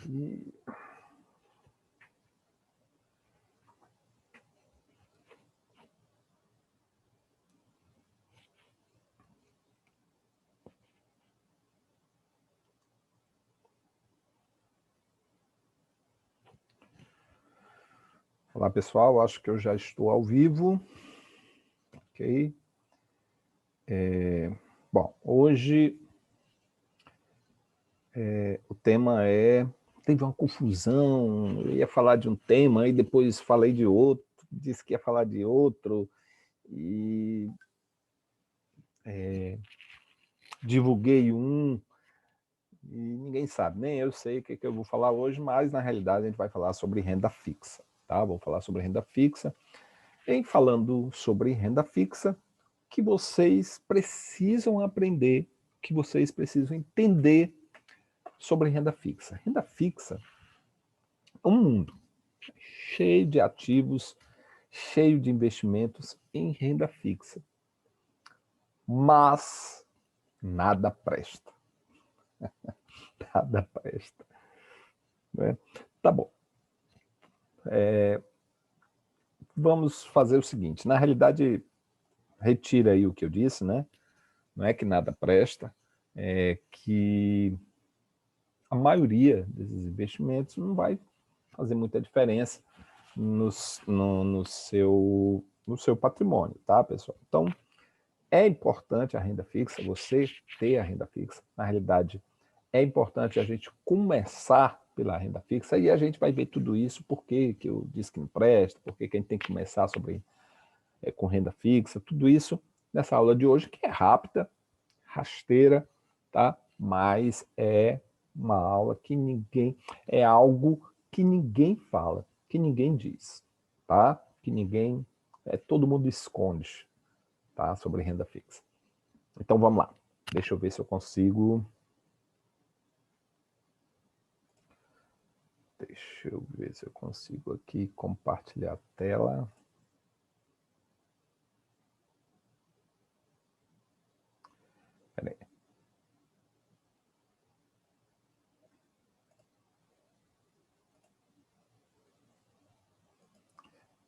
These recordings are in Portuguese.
E... Olá, pessoal, acho que eu já estou ao vivo. Ok. Bom, hoje o tema teve uma confusão, eu ia falar de um tema, aí depois falei de outro, disse que ia falar de outro, e divulguei um, e ninguém sabe, nem eu sei o que eu vou falar hoje, mas na realidade a gente vai falar sobre renda fixa, tá? Vou falar sobre renda fixa. Em falando sobre renda fixa, que vocês precisam aprender, que vocês precisam entender sobre renda fixa. Renda fixa é um mundo cheio de ativos, cheio de investimentos em renda fixa. Mas nada presta. Nada presta. Né? Tá bom. Vamos fazer o seguinte. Na realidade, retira aí o que eu disse, né? Não é que nada presta, é que a maioria desses investimentos não vai fazer muita diferença no seu patrimônio, tá, pessoal? Então, é importante a renda fixa, você ter a renda fixa. Na realidade, é importante a gente começar pela renda fixa e a gente vai ver tudo isso, por que eu disse que não presta, por que a gente tem que começar com renda fixa, tudo isso nessa aula de hoje, que é rápida, rasteira, tá? Mas é uma aula que é algo que ninguém fala, que ninguém diz, tá? Que todo mundo esconde, tá? Sobre renda fixa. Então vamos lá, deixa eu ver se eu consigo. Deixa eu ver se eu consigo aqui compartilhar a tela. Peraí.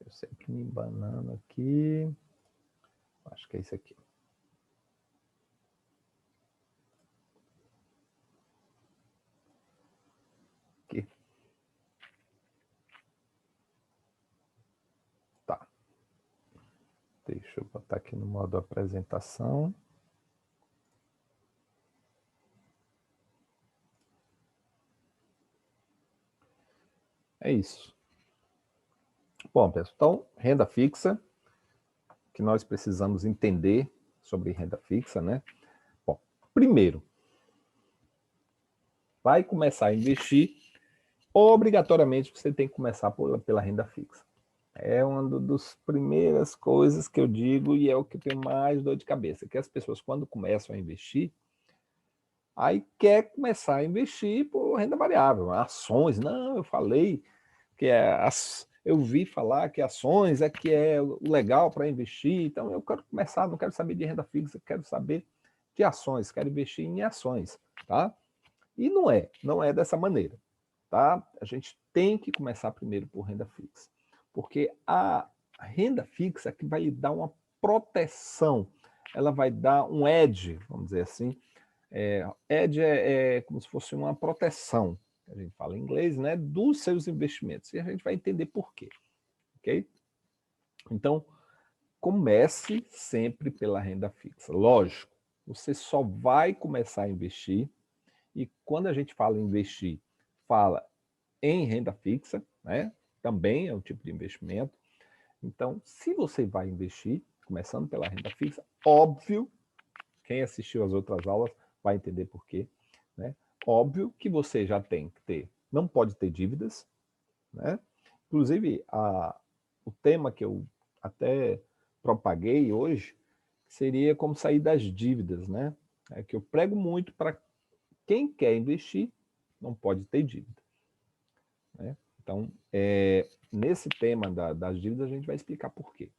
Eu sempre me embanando aqui. Acho que é isso aqui. Aqui. Tá. Deixa eu botar aqui no modo apresentação. É isso. Bom, pessoal, então, renda fixa, que nós precisamos entender sobre renda fixa, né? Bom, primeiro, vai começar a investir, obrigatoriamente você tem que começar pela renda fixa. É uma das primeiras coisas que eu digo e é o que tem mais dor de cabeça, que as pessoas, quando começam a investir, aí quer começar a investir por renda variável, ações. Não, eu falei que eu vi falar que ações é que é o legal para investir, então eu quero começar, não quero saber de renda fixa, quero saber de ações, quero investir em ações, tá? E não é dessa maneira, tá? A gente tem que começar primeiro por renda fixa, porque a renda fixa que vai lhe dar uma proteção, ela vai dar um edge, vamos dizer assim. Edge é como se fosse uma proteção, a gente fala em inglês, né, dos seus investimentos, e a gente vai entender por quê, ok? Então, comece sempre pela renda fixa. Lógico, você só vai começar a investir, e quando a gente fala em investir, fala em renda fixa, né? Também é um tipo de investimento. Então, se você vai investir, começando pela renda fixa, óbvio, quem assistiu às outras aulas vai entender por quê, né? Óbvio que você já tem que ter, não pode ter dívidas, né? Inclusive, o tema que eu até propaguei hoje seria como sair das dívidas, né? É que eu prego muito para quem quer investir, não pode ter dívida, né? Então, nesse tema das dívidas, a gente vai explicar por quê,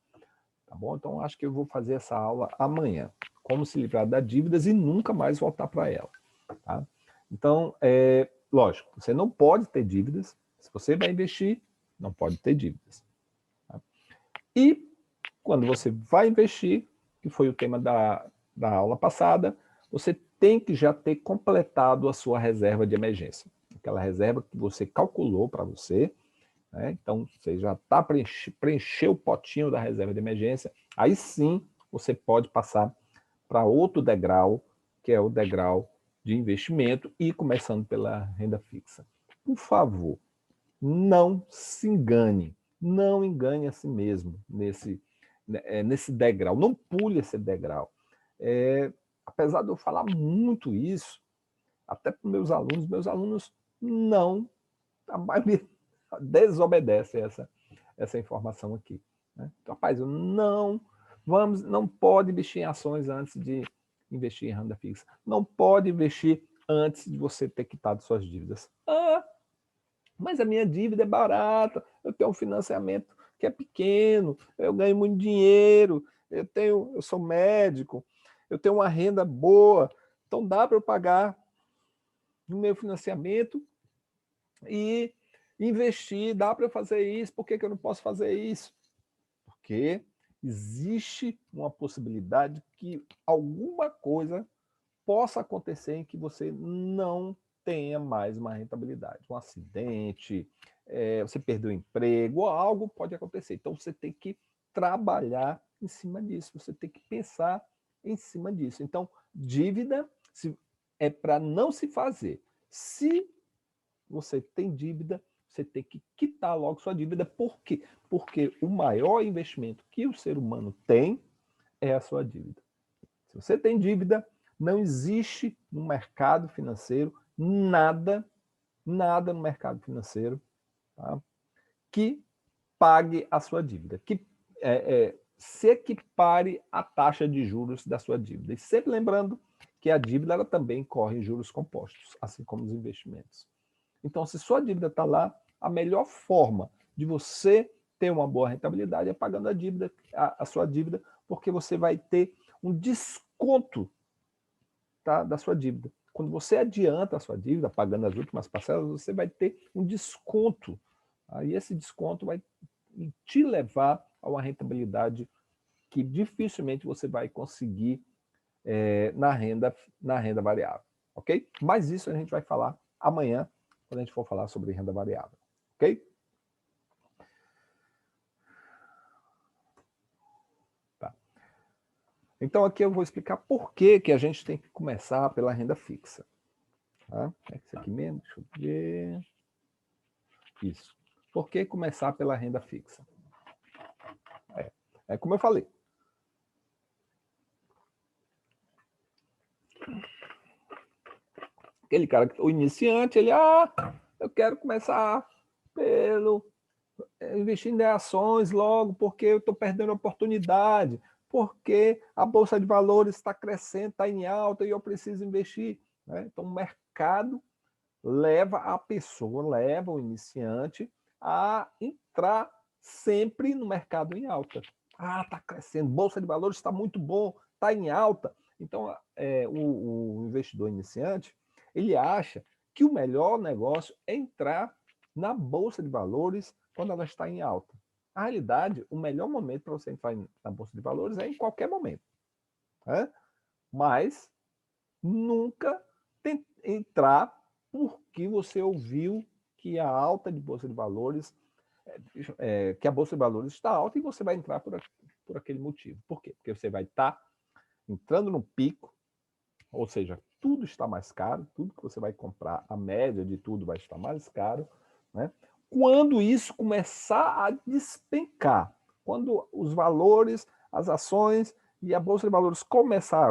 tá bom? Então, acho que eu vou fazer essa aula amanhã, como se livrar das dívidas e nunca mais voltar para ela, tá? Então, lógico, você não pode ter dívidas. Se você vai investir, não pode ter dívidas. Tá? E quando você vai investir, que foi o tema da aula passada, você tem que já ter completado a sua reserva de emergência. Aquela reserva que você calculou para você, né? Então, você já está preencheu o potinho da reserva de emergência, aí sim você pode passar para outro degrau, que é o degrau de investimento, e começando pela renda fixa. Por favor, não se engane, não engane a si mesmo nesse degrau, não pule esse degrau. Apesar de eu falar muito isso, até para meus alunos não, a maioria desobedece essa informação aqui. Né? Então, rapaz, não pode investir em ações antes de investir em renda fixa. Não pode investir antes de você ter quitado suas dívidas. Mas a minha dívida é barata, eu tenho um financiamento que é pequeno, eu ganho muito dinheiro, eu sou médico, eu tenho uma renda boa, então dá para eu pagar no meu financiamento e investir, dá para eu fazer isso, por que eu não posso fazer isso? Porque existe uma possibilidade que alguma coisa possa acontecer em que você não tenha mais uma rentabilidade. Um acidente, você perdeu o emprego, ou algo pode acontecer. Então você tem que trabalhar em cima disso, você tem que pensar em cima disso. Então, dívida é para não se fazer. Se você tem dívida, você tem que quitar logo sua dívida. Por quê? Porque o maior investimento que o ser humano tem é a sua dívida. Se você tem dívida, não existe no mercado financeiro nada no mercado financeiro, tá, que pague a sua dívida, que se equipare à taxa de juros da sua dívida. E sempre lembrando que a dívida ela também corre juros compostos, assim como os investimentos. Então, se sua dívida está lá, a melhor forma de você ter uma boa rentabilidade é pagando a sua dívida, porque você vai ter um desconto, tá, da sua dívida. Quando você adianta a sua dívida, pagando as últimas parcelas, você vai ter um desconto. Aí esse desconto vai te levar a uma rentabilidade que dificilmente você vai conseguir na renda variável. Ok? Mas isso a gente vai falar amanhã, quando a gente for falar sobre renda variável. Ok? Tá. Então aqui eu vou explicar por que a gente tem que começar pela renda fixa. Tá? É isso aqui mesmo, deixa eu ver. Isso. Por que começar pela renda fixa? É como eu falei. Aquele cara, o iniciante, eu quero começar pelo investindo em ações logo, porque eu estou perdendo a oportunidade, porque a Bolsa de Valores está crescendo, está em alta e eu preciso investir. Né? Então, o mercado leva o iniciante a entrar sempre no mercado em alta. Está crescendo, Bolsa de Valores está muito bom, está em alta. Então, o investidor iniciante, ele acha que o melhor negócio é entrar na Bolsa de Valores quando ela está em alta. Na realidade, o melhor momento para você entrar na Bolsa de Valores é em qualquer momento. Né? Mas nunca entrar porque você ouviu que a alta de Bolsa de Valores, que a Bolsa de Valores está alta e você vai entrar por aquele motivo. Por quê? Porque você vai estar entrando no pico, ou seja, tudo está mais caro, tudo que você vai comprar, a média de tudo vai estar mais caro, né? Quando isso começar a despencar, quando os valores, as ações e a Bolsa de Valores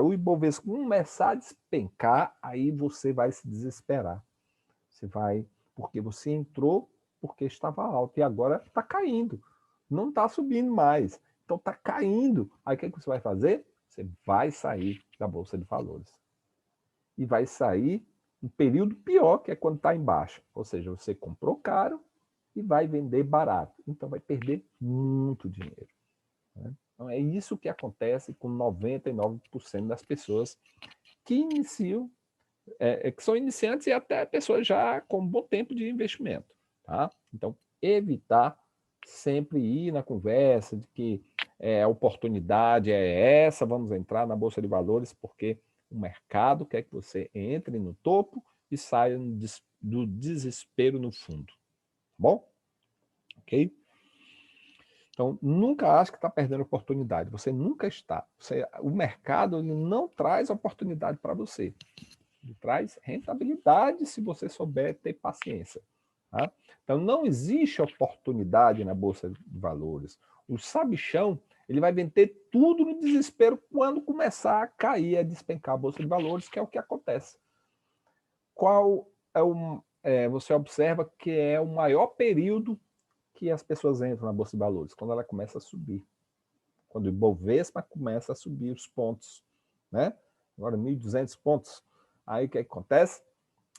o Ibovespa começar a despencar, aí você vai se desesperar. Porque você entrou porque estava alto e agora está caindo, não está subindo mais, então está caindo. Aí o que você vai fazer? Você vai sair da Bolsa de Valores. E vai sair um período pior, que é quando está em baixa. Ou seja, você comprou caro e vai vender barato. Então vai perder muito dinheiro. Né? Então é isso que acontece com 99% das pessoas que iniciam que são iniciantes e até pessoas já com um bom tempo de investimento. Tá? Então, evitar sempre ir na conversa de que a oportunidade é essa, vamos entrar na Bolsa de Valores, porque o mercado quer que você entre no topo e saia do desespero no fundo. Tá bom? Ok? Então, nunca ache que está perdendo oportunidade. Você nunca está. O mercado ele não traz oportunidade para você. Ele traz rentabilidade se você souber ter paciência. Tá? Então, não existe oportunidade na Bolsa de Valores. O sabichão ele vai vender tudo no desespero quando começar a cair, a despencar a Bolsa de Valores, que é o que acontece. Qual é você observa que é o maior período que as pessoas entram na Bolsa de Valores? Quando ela começa a subir. Quando o Ibovespa começa a subir os pontos. Né? Agora, 1.200 pontos. Aí o que acontece?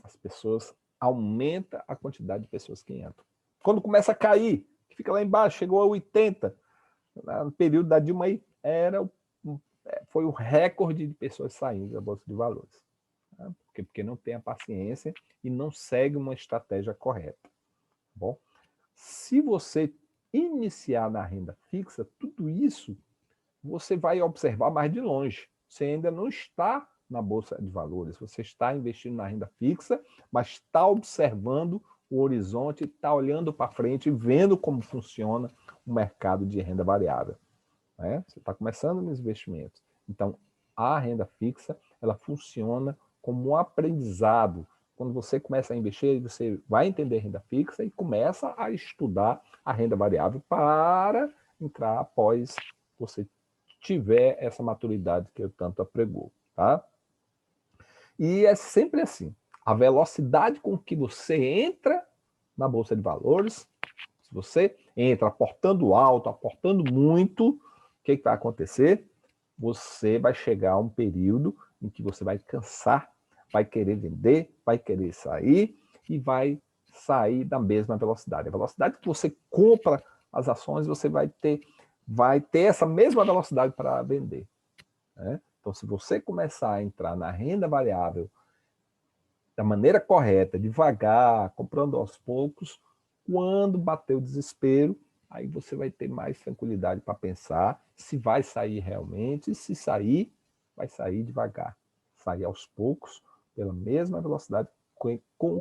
As pessoas aumentam a quantidade de pessoas que entram. Quando começa a cair, fica lá embaixo, chegou a 80, no período da Dilma aí, foi o recorde de pessoas saindo da Bolsa de Valores. Tá? Porque não tem a paciência e não segue uma estratégia correta. Tá bom? Se você iniciar na renda fixa, tudo isso você vai observar mais de longe. Você ainda não está na Bolsa de Valores, você está investindo na renda fixa, mas está observando o horizonte, está olhando para frente, vendo como funciona o mercado de renda variável. Né? Você está começando nos investimentos. Então, a renda fixa, ela funciona como um aprendizado. Quando você começa a investir, você vai entender renda fixa e começa a estudar a renda variável para entrar após você tiver essa maturidade que eu tanto apregou, tá? E é sempre assim, a velocidade com que você entra na Bolsa de Valores, se você entra aportando alto, aportando muito, o que vai acontecer? Você vai chegar a um período em que você vai cansar, vai querer vender, vai querer sair e vai sair da mesma velocidade. A velocidade que você compra as ações, você vai ter essa mesma velocidade para vender. Né? Então, se você começar a entrar na renda variável da maneira correta, devagar, comprando aos poucos, quando bater o desespero, aí você vai ter mais tranquilidade para pensar se vai sair realmente, se sair, vai sair devagar, sair aos poucos, pela mesma velocidade com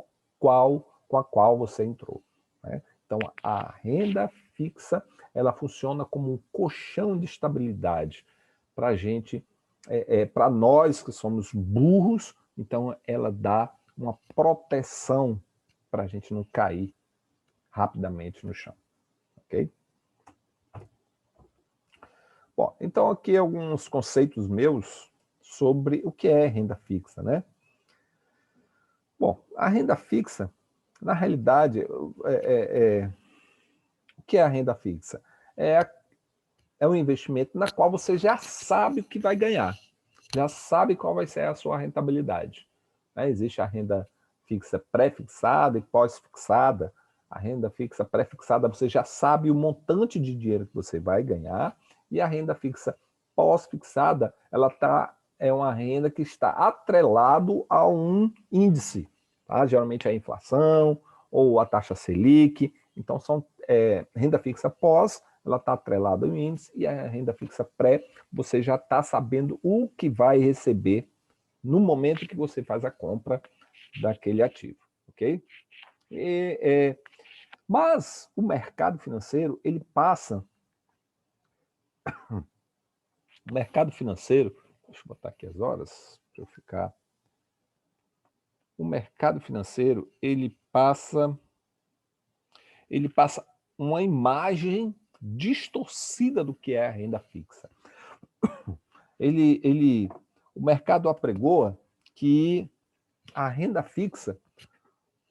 a qual você entrou. Né? Então, a renda fixa, ela funciona como um colchão de estabilidade para a gente, para nós que somos burros, então ela dá uma proteção para a gente não cair rapidamente no chão, ok? Bom, então aqui alguns conceitos meus sobre o que é renda fixa, né? Bom, a renda fixa, na realidade, o que é a renda fixa? É um investimento na qual você já sabe o que vai ganhar, já sabe qual vai ser a sua rentabilidade. Né? Existe a renda fixa pré-fixada e pós-fixada. A renda fixa pré-fixada, você já sabe o montante de dinheiro que você vai ganhar, e a renda fixa pós-fixada, é uma renda que está atrelado a um índice, tá? Geralmente é a inflação ou a taxa Selic. Então, renda fixa pós, ela está atrelada ao índice, e a renda fixa pré, você já está sabendo o que vai receber no momento que você faz a compra daquele ativo, ok? Mas o mercado financeiro, ele passa... O mercado financeiro, deixa eu botar aqui as horas, para eu ficar... O mercado financeiro, ele passa uma imagem distorcida do que é a renda fixa. O mercado apregoa que a renda fixa,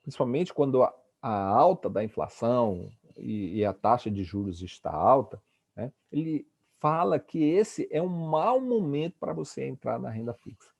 principalmente quando a alta da inflação e a taxa de juros está alta, né, ele fala que esse é um mau momento para você entrar na renda fixa.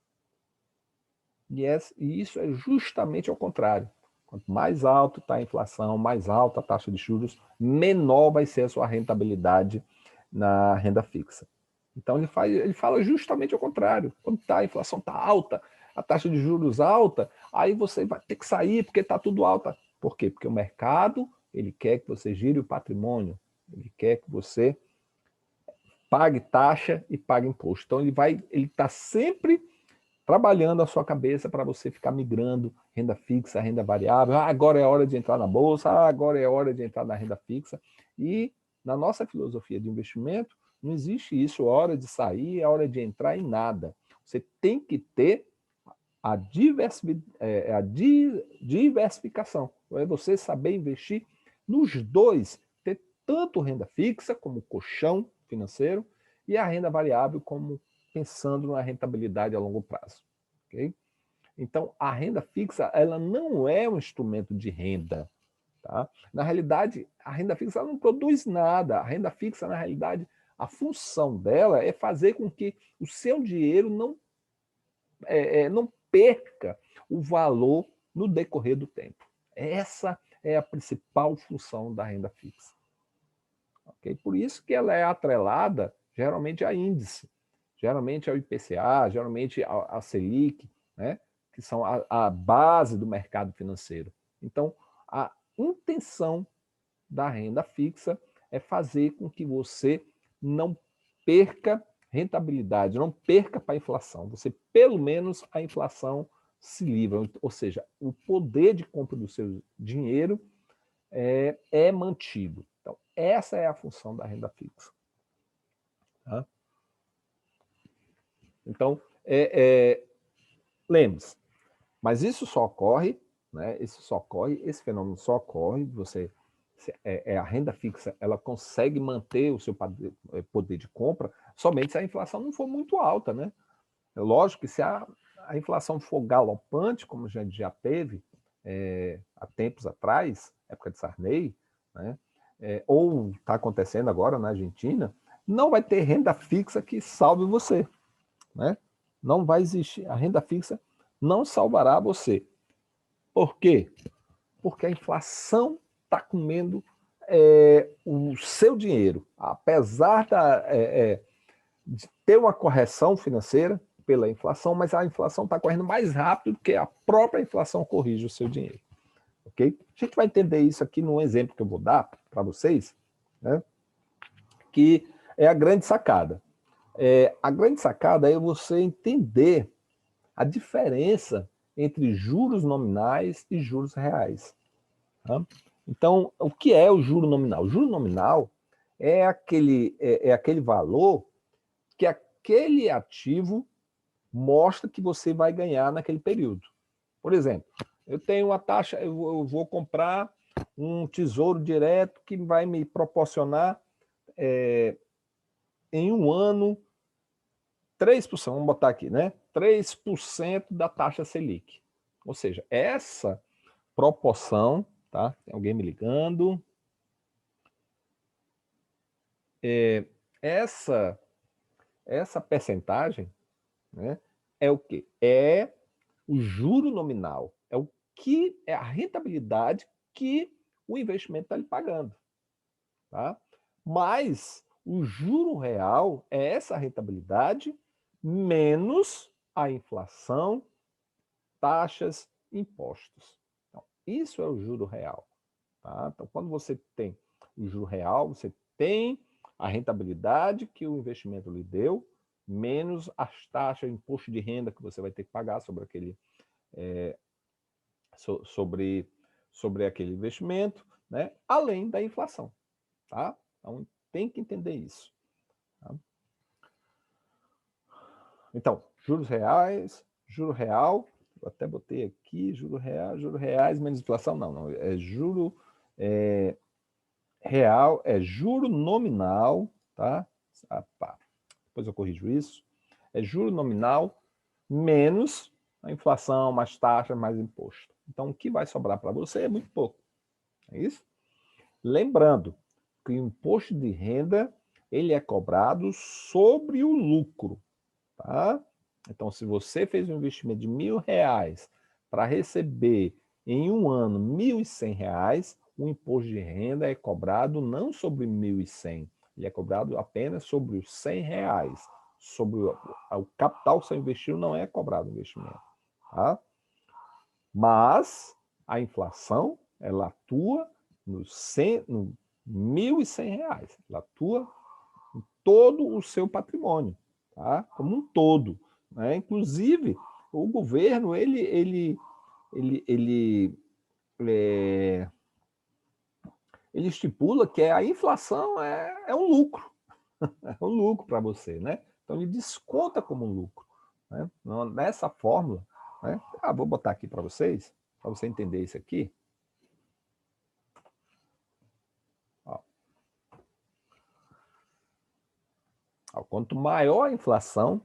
E isso é justamente ao contrário. Quanto mais alto está a inflação, mais alta a taxa de juros, menor vai ser a sua rentabilidade na renda fixa. Então ele fala justamente ao contrário. Quando a inflação está alta, a taxa de juros alta, aí você vai ter que sair porque está tudo alta. Por quê? Porque o mercado, ele quer que você gire o patrimônio, ele quer que você pague taxa e pague imposto. Então ele está sempre trabalhando a sua cabeça para você ficar migrando renda fixa, renda variável. Ah, agora é hora de entrar na bolsa, ah, agora é hora de entrar na renda fixa. E na nossa filosofia de investimento, não existe isso, hora de sair, é hora de entrar em nada. Você tem que ter a diversificação. É você saber investir nos dois, ter tanto renda fixa como colchão financeiro e a renda variável como pensando na rentabilidade a longo prazo. Okay? Então, a renda fixa ela não é um instrumento de renda. Tá? Na realidade, a renda fixa não produz nada. A renda fixa, na realidade, a função dela é fazer com que o seu dinheiro não perca o valor no decorrer do tempo. Essa é a principal função da renda fixa. Okay? Por isso que ela é atrelada, geralmente, a índice, geralmente ao IPCA, geralmente a Selic, né? Que são a base do mercado financeiro. Então, a intenção da renda fixa é fazer com que você não perca rentabilidade, não perca para a inflação. Você, pelo menos, a inflação se livra. Ou seja, o poder de compra do seu dinheiro é mantido. Então, essa é a função da renda fixa. Tá? Então, lembre-se, mas isso só ocorre, né? Esse fenômeno só ocorre, a renda fixa, ela consegue manter o seu poder de compra somente se a inflação não for muito alta, né? É lógico que se a inflação for galopante, como a gente já teve há tempos atrás, época de Sarney, né? Ou está acontecendo agora na Argentina, não vai ter renda fixa que salve você, né? Não vai existir. A renda fixa não salvará você. Por quê? Porque a inflação está comendo o seu dinheiro. Apesar de ter uma correção financeira pela inflação, mas a inflação está correndo mais rápido do que a própria inflação corrige o seu dinheiro. Ok? A gente vai entender isso aqui num exemplo que eu vou dar para vocês, né? Que é a grande sacada. A grande sacada é você entender a diferença entre juros nominais e juros reais. Tá? Então, o que é o juro nominal? O juro nominal é aquele valor que aquele ativo mostra que você vai ganhar naquele período. Por exemplo, eu tenho uma taxa, eu vou comprar um tesouro direto que vai me proporcionar em um ano 3%, vamos botar aqui, né? 3% da taxa Selic. Ou seja, essa proporção, tá? Tem alguém me ligando. Essa percentagem, né, é o quê? É o juro nominal, é o que é a rentabilidade que o investimento está lhe pagando, tá? Mas o juro real é essa rentabilidade menos a inflação, taxas, impostos. Então, isso é o juro real, tá? Então, quando você tem o juro real, você tem a rentabilidade que o investimento lhe deu, menos as taxas, imposto de renda que você vai ter que pagar sobre aquele, sobre aquele investimento, né? Além da inflação. Tá? Então, tem que entender isso. Tá? Então, juros reais, juro real, eu até botei aqui, juro reais menos inflação, não, é juro real, é juro nominal, tá? Depois eu corrijo isso. É juro nominal menos a inflação, mais taxa, mais imposto. Então, o que vai sobrar para você é muito pouco. É isso? Lembrando que o imposto de renda ele é cobrado sobre o lucro. Tá? Então, se você fez um investimento de R$ 1.000 para receber em um ano R$ 1.100, o imposto de renda é cobrado não sobre 1.100, ele é cobrado apenas sobre os R$ 100. Sobre o capital que você investiu não é cobrado o investimento. tá? Mas a inflação, ela atua no 1.100 reais. Ela atua em todo o seu patrimônio, tá? Como um todo, né? Inclusive, o governo, ele estipula que a inflação é um lucro. É um lucro para você, né? Então, ele desconta como um lucro. Né? Nessa fórmula, né? Vou botar aqui para vocês, para você entender isso aqui. Quanto maior a inflação,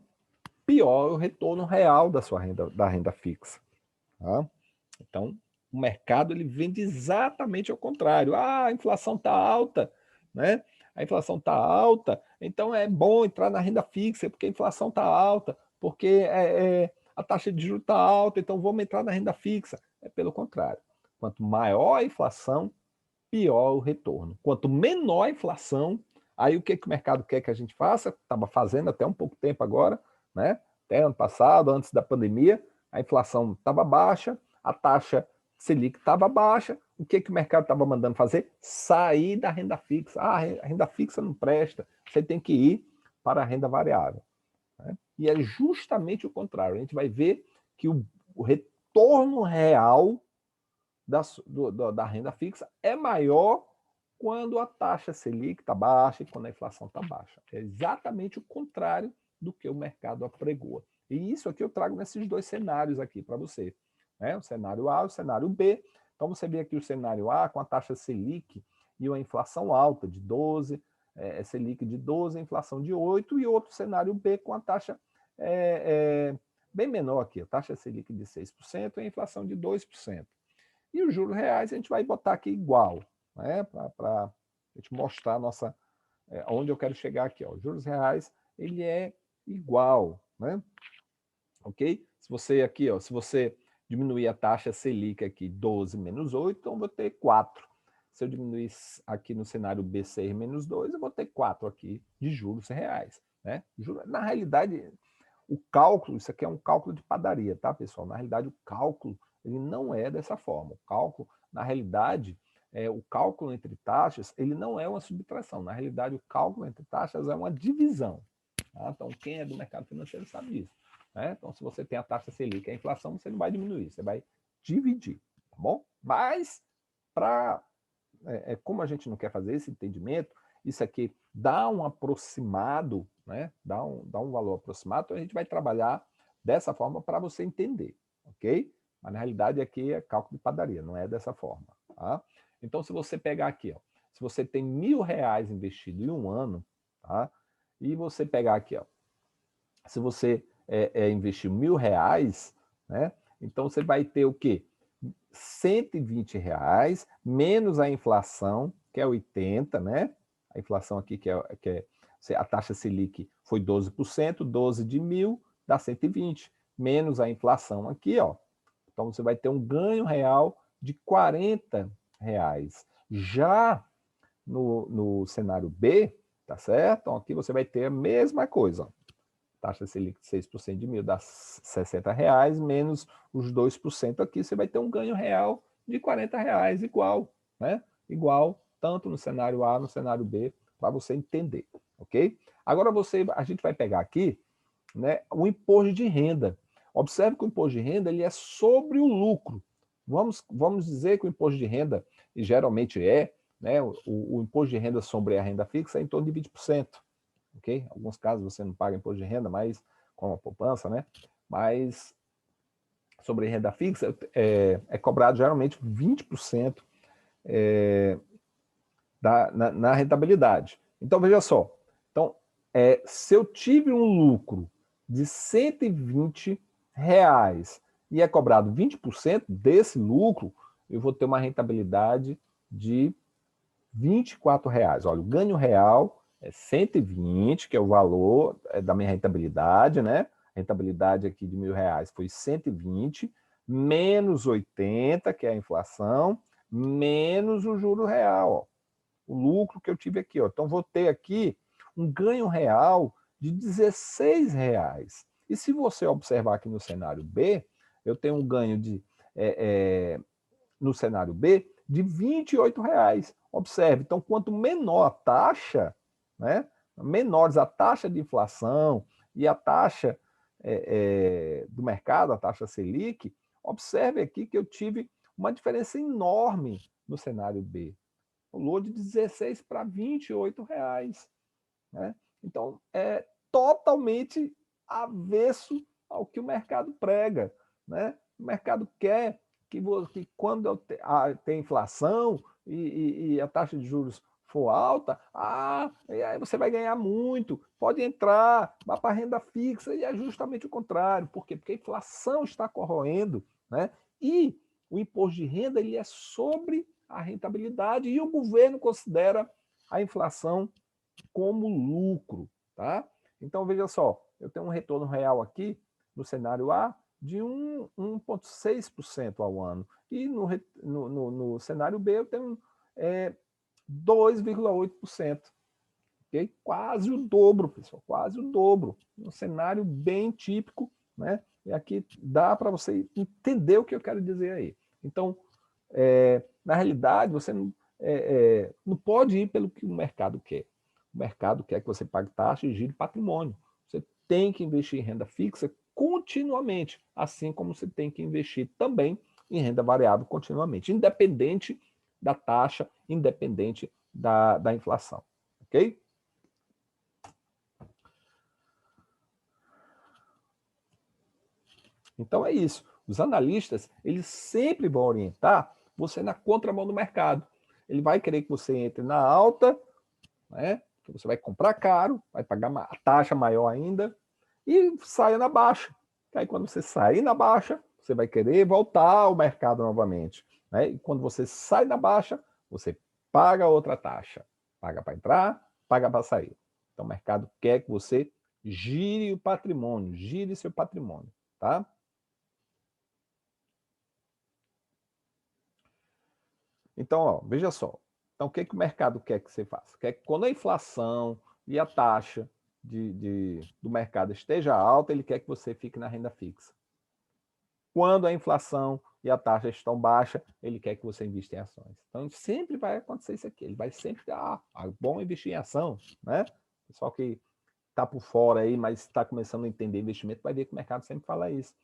pior é o retorno real da sua renda, da renda fixa. Tá? Então, o mercado ele vende exatamente ao contrário. A inflação está alta, né? A inflação está alta, então é bom entrar na renda fixa, porque a inflação está alta, porque a taxa de juros está alta, então vamos entrar na renda fixa. É pelo contrário. Quanto maior a inflação, pior o retorno. Quanto menor a inflação, aí o que o mercado quer que a gente faça? Estava fazendo até um pouco tempo agora, né? Até ano passado, antes da pandemia, a inflação estava baixa, a taxa Selic estava baixa. O que o mercado estava mandando fazer? Sair da renda fixa. A renda fixa não presta, você tem que ir para a renda variável. Né? E é justamente o contrário. A gente vai ver que o retorno real da renda fixa é maior quando a taxa Selic está baixa e quando a inflação está baixa. É exatamente o contrário do que o mercado apregoa. E isso aqui eu trago nesses dois cenários aqui para você. Né? O cenário A e o cenário B. Então você vê aqui o cenário A com a taxa Selic e uma inflação alta de 12, Selic de 12, inflação de 8, e outro cenário B com a taxa bem menor aqui, a taxa Selic de 6% e a inflação de 2%. E os juros reais a gente vai botar aqui igual, né? Para a gente mostrar onde eu quero chegar aqui. Ó. Os juros reais, ele é igual, né? Ok? Se você aqui, ó, se você diminuir a taxa Selic aqui 12 menos 8, então eu vou ter 4. Se eu diminuir aqui no cenário B 6 menos 2, eu vou ter 4 aqui de juros reais. Né? Na realidade, o cálculo, isso aqui é um cálculo de padaria, tá, pessoal? Na realidade, o cálculo ele não é dessa forma. O cálculo, na realidade, o cálculo entre taxas, ele não é uma subtração. Na realidade, o cálculo entre taxas é uma divisão. Tá? Então, quem é do mercado financeiro sabe disso. Né? Então, se você tem a taxa Selic e a inflação, você não vai diminuir, você vai dividir, tá bom? Mas, como a gente não quer fazer esse entendimento, isso aqui dá um aproximado, né? dá um valor aproximado, então a gente vai trabalhar dessa forma para você entender, ok? Mas na realidade aqui é cálculo de padaria, não é dessa forma. Tá? Então, se você pegar aqui, ó, se você tem R$1.000 investido em um ano, tá? E você pegar aqui, ó, se você investir R$1.000, né? Então você vai ter o quê? R$120 menos a inflação, que é 80, né? A inflação aqui, que é a taxa Selic foi 12%, 12 de 1.000 dá 120, menos a inflação aqui, ó. Então você vai ter um ganho real de R$40. Já no cenário B, tá certo? Então aqui você vai ter a mesma coisa, ó. Taxa Selic de 6% de 1.000 dá R$60, menos os 2% aqui, você vai ter um ganho real de R$40, igual, né? Igual, tanto no cenário A, no cenário B, para você entender, ok? Agora a gente vai pegar aqui, né, o imposto de renda. Observe que o imposto de renda ele é sobre o lucro. Vamos dizer que o imposto de renda, e geralmente né, o imposto de renda sobre a renda fixa é em torno de 20%. Ok? Em alguns casos você não paga imposto de renda, mas com a poupança, né? Mas sobre renda fixa é cobrado geralmente 20% na rentabilidade. Então, veja só. Então, se eu tive um lucro de R$120 e é cobrado 20% desse lucro, eu vou ter uma rentabilidade de R$24. Olha, o ganho real é 120, que é o valor da minha rentabilidade, né? A rentabilidade aqui de R$1.000 foi 120, menos 80, que é a inflação, menos o juro real, ó. O lucro que eu tive aqui, ó. Então, vou ter aqui um ganho real de R$16. E se você observar aqui no cenário B, eu tenho um ganho no cenário B de R$ 28. Observe, então, quanto menor a taxa, né, menores a taxa de inflação e a taxa do mercado, a taxa Selic, observe aqui que eu tive uma diferença enorme no cenário B. Pulou de 16 para R$ 28. Né? Então, é totalmente avesso ao que o mercado prega. Né? O mercado quer que quando tem inflação e a taxa de juros for alta, e aí você vai ganhar muito, pode entrar, vá para a renda fixa, e é justamente o contrário. Por quê? Porque a inflação está corroendo, né? E o imposto de renda ele é sobre a rentabilidade, e o governo considera a inflação como lucro, tá? Então, veja só, eu tenho um retorno real aqui no cenário A de 1,6% ao ano. E no cenário B eu tenho 2,8%. Okay? Quase o dobro, pessoal, quase o dobro. Um cenário bem típico, né? E aqui dá para você entender o que eu quero dizer aí. Então, na realidade, você não pode ir pelo que o mercado quer. O mercado quer que você pague taxa e gire patrimônio. Você tem que investir em renda fixa continuamente, assim como você tem que investir também em renda variável continuamente, independente da taxa, independente da inflação. Ok? Então é isso. Os analistas, eles sempre vão orientar você na contramão do mercado. Ele vai querer que você entre na alta, né? Que você vai comprar caro, vai pagar uma taxa maior ainda, e saia na baixa. Aí quando você sair na baixa, você vai querer voltar ao mercado novamente. Né? E quando você sai na baixa, você paga outra taxa. Paga para entrar, paga para sair. Então o mercado quer que você gire o patrimônio, gire seu patrimônio. Tá? Então, ó, veja só. Então, o que, que o mercado quer que você faça? Quer que quando a inflação e a taxa do mercado esteja alta, ele quer que você fique na renda fixa. Quando a inflação e a taxa estão baixa, ele quer que você invista em ações. Então, sempre vai acontecer isso aqui. Ele vai sempre bom investir em ação, né? Pessoal que está por fora aí, mas está começando a entender investimento, vai ver que o mercado sempre fala isso.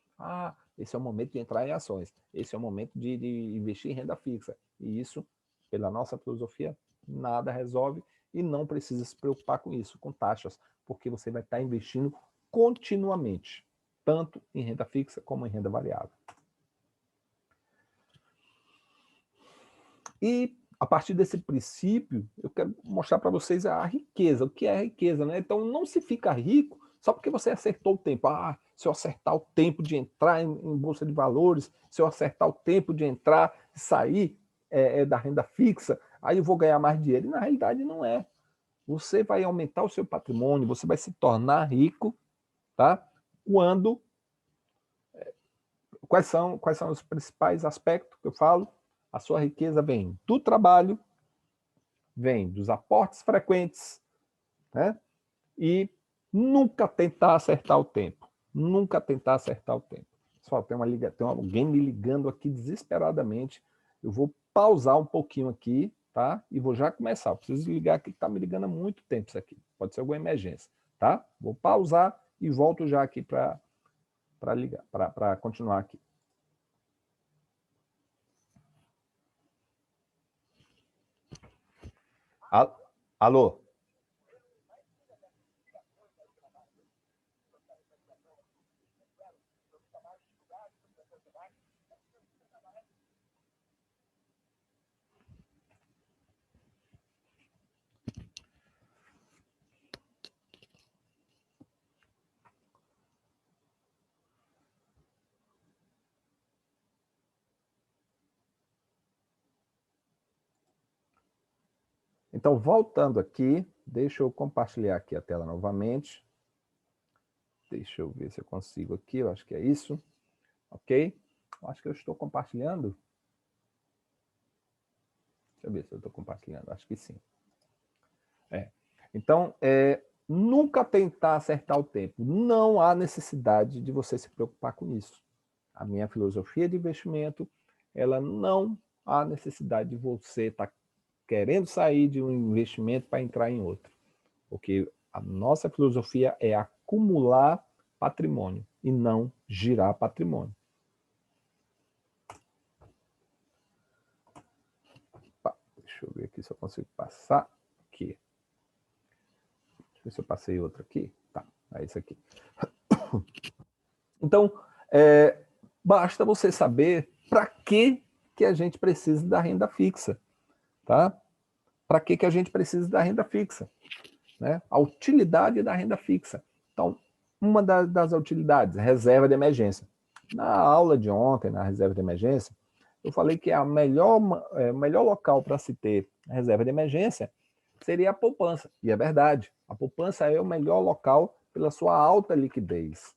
Esse é o momento de entrar em ações. Esse é o momento de investir em renda fixa. E isso, pela nossa filosofia, nada resolve e não precisa se preocupar com isso, com taxas, porque você vai estar investindo continuamente, tanto em renda fixa como em renda variável. E a partir desse princípio, eu quero mostrar para vocês a riqueza, o que é a riqueza, né? Então não se fica rico só porque você acertou o tempo. Se eu acertar o tempo de entrar em bolsa de valores, se eu acertar o tempo de entrar e sair da renda fixa, aí eu vou ganhar mais dinheiro. E na realidade não é. Você vai aumentar o seu patrimônio, você vai se tornar rico, tá? Quando quais são os principais aspectos que eu falo? A sua riqueza vem do trabalho, vem dos aportes frequentes, né? E nunca tentar acertar o tempo. Nunca tentar acertar o tempo. Só tem alguém me ligando aqui desesperadamente. Eu vou pausar um pouquinho aqui, tá? E vou já começar. Eu preciso ligar aqui, que está me ligando há muito tempo isso aqui. Pode ser alguma emergência, tá? Vou pausar e volto já aqui para ligar, para continuar aqui. Alô? Então, voltando aqui, deixa eu compartilhar aqui a tela novamente. Deixa eu ver se eu consigo aqui, eu acho que é isso. Ok? Eu acho que eu estou compartilhando. Deixa eu ver se eu estou compartilhando, acho que sim. Então, nunca tentar acertar o tempo. Não há necessidade de você se preocupar com isso. A minha filosofia de investimento, ela não há necessidade de você estar querendo sair de um investimento para entrar em outro. Porque a nossa filosofia é acumular patrimônio e não girar patrimônio. Deixa eu ver aqui se eu consigo passar aqui. Deixa eu ver se eu passei outro aqui. Tá, é isso aqui. Então, basta você saber para que a gente precisa da renda fixa, tá? Para que a gente precisa da renda fixa, né? A utilidade da renda fixa. Então, uma das utilidades, reserva de emergência. Na aula de ontem, na reserva de emergência, eu falei que o melhor local para se ter reserva de emergência seria a poupança. E é verdade, a poupança é o melhor local pela sua alta liquidez.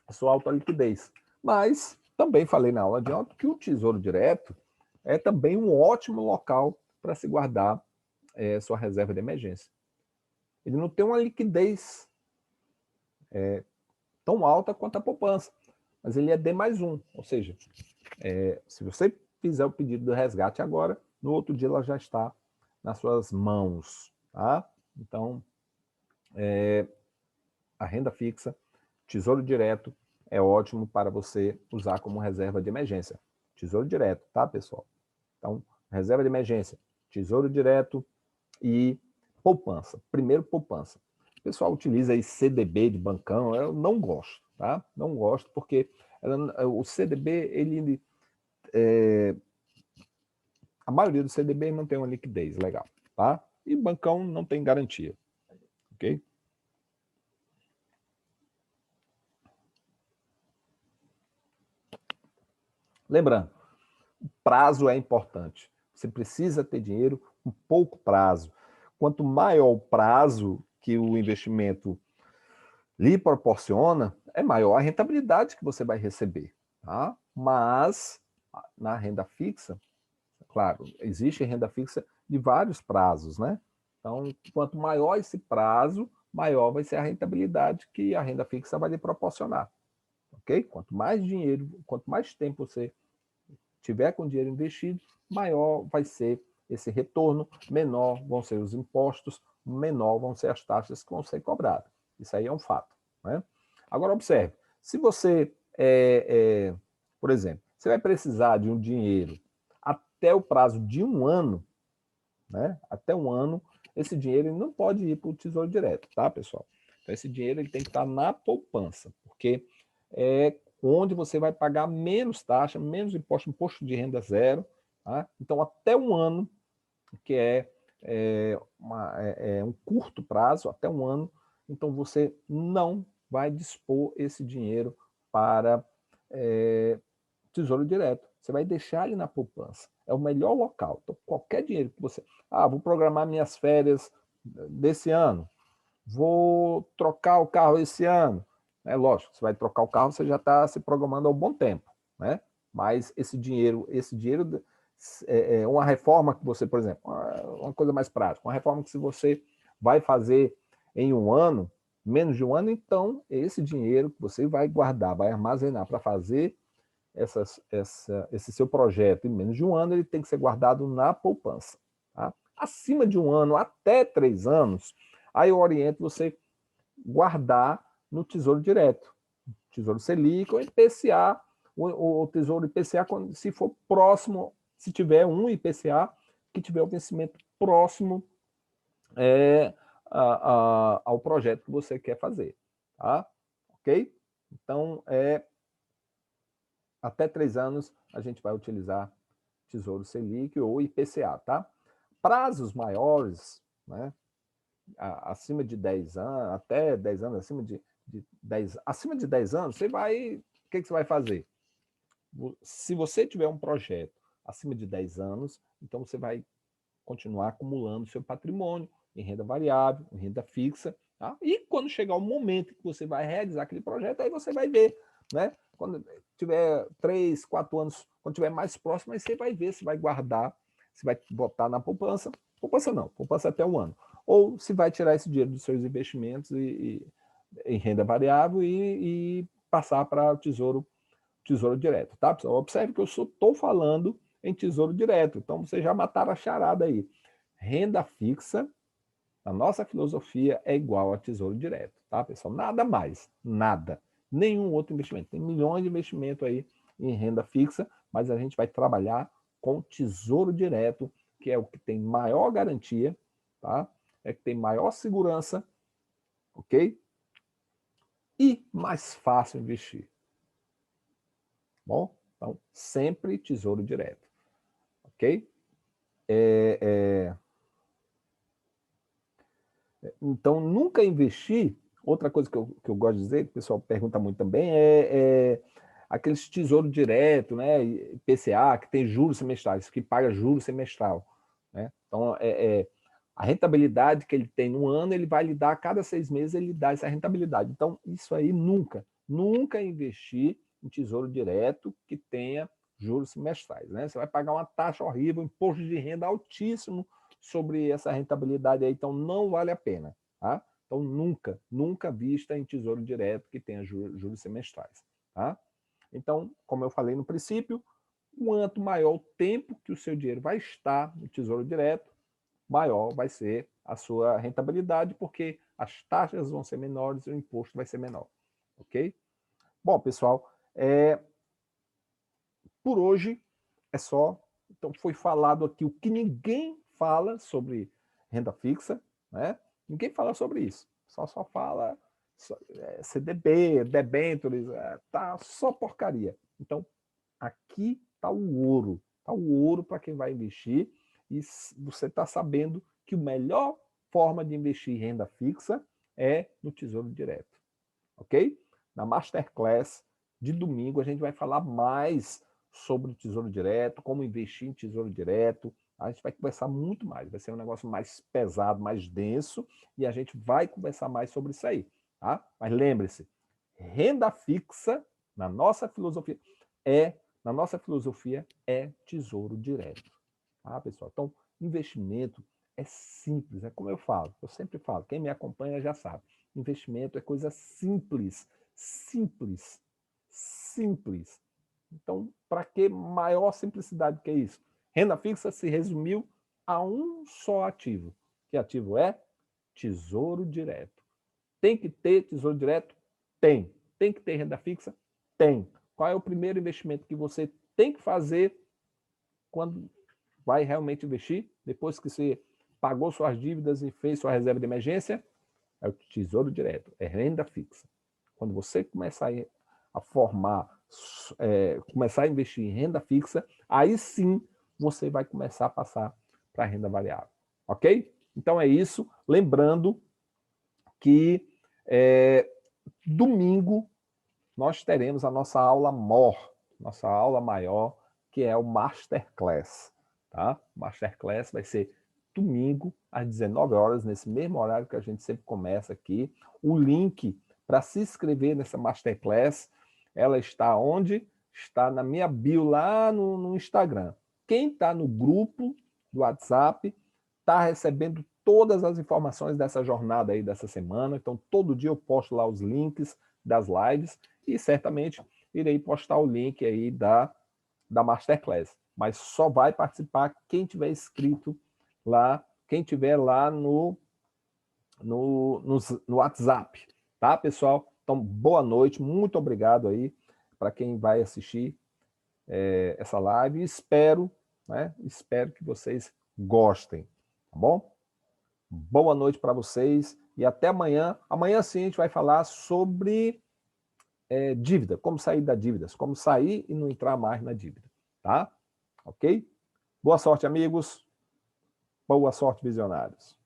A sua alta liquidez. Mas também falei na aula de ontem que o Tesouro Direto é também um ótimo local para se guardar sua reserva de emergência. Ele não tem uma liquidez tão alta quanto a poupança, mas ele é D+1, ou seja, se você fizer o pedido do resgate agora, no outro dia ela já está nas suas mãos, tá? Então, a renda fixa, Tesouro Direto, é ótimo para você usar como reserva de emergência. Tesouro Direto, tá, pessoal? Então, reserva de emergência, Tesouro Direto e poupança. Primeiro, poupança. O pessoal utiliza aí CDB de bancão, eu não gosto, tá? Não gosto porque o CDB, ele a maioria do CDB não tem uma liquidez legal, tá? E bancão não tem garantia, ok? Lembrando, o prazo é importante. Você precisa ter dinheiro com pouco prazo. Quanto maior o prazo que o investimento lhe proporciona, é maior a rentabilidade que você vai receber, tá? Mas na renda fixa, claro, existe renda fixa de vários prazos, né? Então, quanto maior esse prazo, maior vai ser a rentabilidade que a renda fixa vai lhe proporcionar, ok? Quanto mais dinheiro, quanto mais tempo você tiver com dinheiro investido, maior vai ser esse retorno, menor vão ser os impostos, menor vão ser as taxas que vão ser cobradas. Isso aí é um fato, né? Agora, observe, se você, por exemplo, você vai precisar de um dinheiro até o prazo de um ano, né? Até um ano, esse dinheiro não pode ir para o Tesouro Direto, tá, pessoal? Então, esse dinheiro ele tem que estar na poupança, porque é onde você vai pagar menos taxa, menos imposto de renda zero, tá? Então, até um ano, que é um curto prazo, até um ano, então você não vai dispor esse dinheiro para Tesouro Direto. Você vai deixar ele na poupança. É o melhor local. Então, qualquer dinheiro que você... vou programar minhas férias desse ano. Vou trocar o carro esse ano. É lógico, você vai trocar o carro, você já está se programando há um bom tempo, né? Mas esse dinheiro é uma reforma que você, por exemplo, uma coisa mais prática, uma reforma que se você vai fazer em um ano, menos de um ano, então esse dinheiro que você vai guardar, vai armazenar para fazer esse seu projeto em menos de um ano, ele tem que ser guardado na poupança. Tá? Acima de um ano, até 3 anos, aí eu oriento você guardar no Tesouro Direto. Tesouro Selic ou IPCA, o Tesouro IPCA, se for próximo, se tiver um IPCA que tiver o vencimento próximo ao projeto que você quer fazer. Tá? Ok? Então, até 3 anos, a gente vai utilizar Tesouro Selic ou IPCA, tá? Prazos maiores, né? Acima de 10 anos, até 10 anos, acima de 10 anos, você vai, o que você vai fazer? Se você tiver um projeto acima de 10 anos, então você vai continuar acumulando seu patrimônio em renda variável, em renda fixa, tá? E quando chegar o momento que você vai realizar aquele projeto, aí você vai ver, né? Quando tiver 3, 4 anos, quando tiver mais próximo, aí você vai ver, se vai guardar, se vai botar na poupança não, poupança até um ano, ou se vai tirar esse dinheiro dos seus investimentos em renda variável e passar para o tesouro direto, tá, pessoal? Observe que eu estou falando em tesouro direto, então vocês já mataram a charada aí. Renda fixa, a nossa filosofia é igual a tesouro direto, tá, pessoal? Nada mais, nada. Nenhum outro investimento. Tem milhões de investimentos aí em renda fixa, mas a gente vai trabalhar com tesouro direto, que é o que tem maior garantia, tá? É que tem maior segurança, ok? E mais fácil investir. Bom, então sempre tesouro direto, ok? Então, nunca investir, outra coisa que eu gosto de dizer, que o pessoal pergunta muito também, é aqueles tesouro direto, né, PCA, que tem juros semestrais, que paga juros semestral. Né? Então, a rentabilidade que ele tem no ano, ele vai lhe dar, a cada 6 meses, ele dá essa rentabilidade. Então, isso aí nunca investir em tesouro direto que tenha juros semestrais. Né? Você vai pagar uma taxa horrível, imposto de renda altíssimo sobre essa rentabilidade aí, então não vale a pena. Tá? Então, nunca vista em tesouro direto que tenha juros semestrais. Tá? Então, como eu falei no princípio, quanto maior o tempo que o seu dinheiro vai estar no tesouro direto, maior vai ser a sua rentabilidade, porque as taxas vão ser menores e o imposto vai ser menor. Ok? Bom, pessoal, por hoje é só. Então, foi falado aqui o que ninguém fala sobre renda fixa, né? Ninguém fala sobre isso. Só fala CDB, debêntures, tá só porcaria. Então, aqui está o ouro. Está o ouro para quem vai investir. E você está sabendo que a melhor forma de investir em renda fixa é no Tesouro Direto. Ok? Na Masterclass de domingo, a gente vai falar mais sobre o Tesouro Direto, como investir em Tesouro Direto. A gente vai conversar muito mais. Vai ser um negócio mais pesado, mais denso. E a gente vai conversar mais sobre isso aí. Tá? Mas lembre-se, renda fixa, na nossa filosofia, é tesouro direto. Tá, pessoal? Então, investimento é simples, é como eu sempre falo, quem me acompanha já sabe. Investimento é coisa simples, simples. Então, para que maior simplicidade que isso? Renda fixa se resumiu a um só ativo. Que ativo é? Tesouro direto. Tem que ter tesouro direto? Tem. Tem que ter renda fixa? Tem. Qual é o primeiro investimento que você tem que fazer quando vai realmente investir? Depois que você pagou suas dívidas e fez sua reserva de emergência? É o tesouro direto, é renda fixa. Quando você começar a formar, começar a investir em renda fixa, aí sim você vai começar a passar para a renda variável. Ok? Então é isso. Lembrando que domingo nós teremos a nossa aula nossa aula maior, que é o Masterclass. Tá? Masterclass vai ser domingo, às 19 horas, nesse mesmo horário que a gente sempre começa aqui. O link para se inscrever nessa Masterclass, ela está onde? Está na minha bio lá no Instagram. Quem está no grupo do WhatsApp está recebendo todas as informações dessa jornada aí dessa semana. Então, todo dia eu posto lá os links das lives e certamente irei postar o link aí da Masterclass. Mas só vai participar quem tiver inscrito lá, quem tiver lá no WhatsApp, tá, pessoal? Então, boa noite, muito obrigado aí para quem vai assistir essa live. Espero que vocês gostem, tá bom? Boa noite para vocês e até amanhã. Amanhã sim a gente vai falar sobre dívida, como sair da dívida, como sair e não entrar mais na dívida, tá? Ok? Boa sorte, amigos. Boa sorte, visionários.